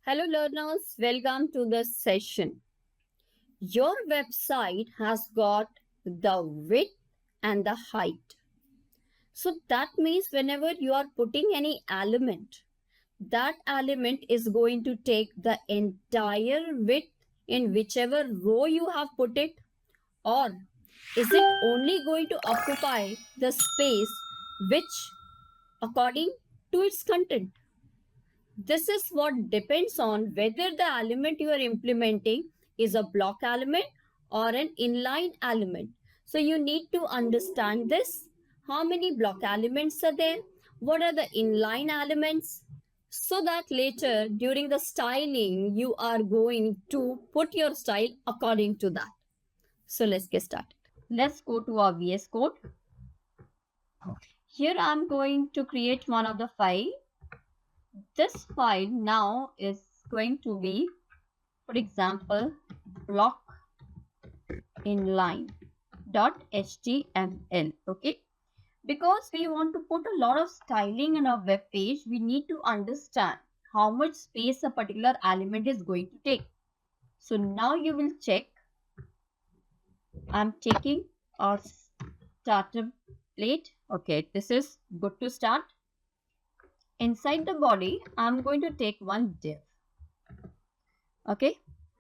Hello, learners. Welcome to the session. Your website has got the width and the height. So that means whenever you are putting any element, that element is going to take the entire width in whichever row you have put it, or is it only going to occupy the space which according to its content? This is what depends on whether the element you are implementing is a block element or an inline element. So you need to understand this. How many block elements are there? What are the inline elements? So that later during the styling, you are going to put your style according to that. So let's get started. Let's go to our VS Code. Here I'm going to create one of the file. This file now is going to be, for example, block inline.html. Okay, because we want to put a lot of styling in our web page, we need to understand how much space a particular element is going to take. So now you will check. I'm taking our starter plate. Okay, this is good to start. Inside the body, I'm going to take one div. Okay,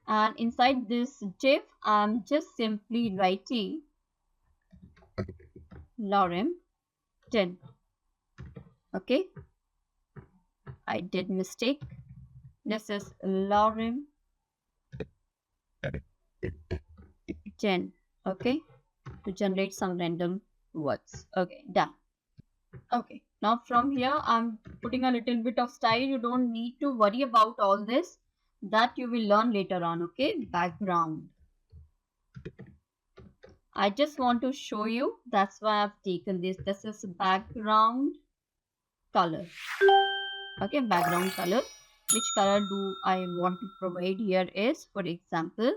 and inside this div, I'm just simply writing lorem 10. Okay, I did mistake. This is lorem 10. Okay, to generate some random words. Okay, done. Okay, now from here I'm putting a little bit of style. You don't need to worry about all this, that you will learn later on. Okay, background. I just want to show you, that's why I've taken this. This is background color. Okay, background color. Which color do I want to provide here is, for example,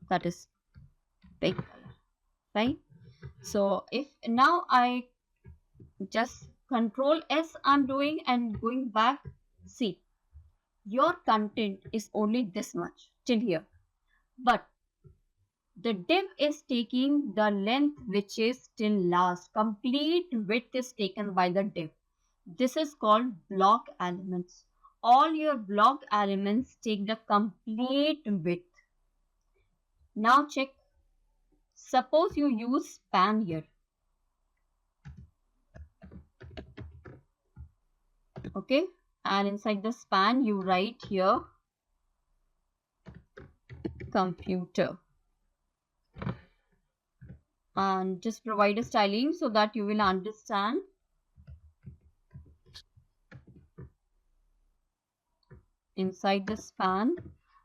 that is pink color, right? So if now I just control S I'm doing and going back, see, your content is only this much till here, but the div is taking the length which is till last. Complete width is taken by the div. This is called block elements. All your block elements take the complete width. Now check. Suppose you use span here. Okay. And inside the span you write here computer. And just provide a styling so that you will understand. Inside the span,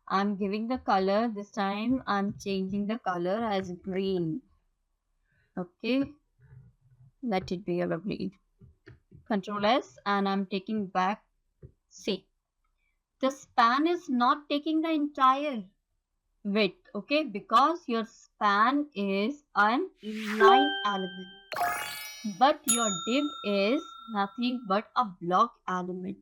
I'm giving the color. This time I'm changing the color as green. Okay, let it be a green. Control S, and I'm taking back C. The span is not taking the entire width, okay, because your span is an inline element, but your div is nothing but a block element.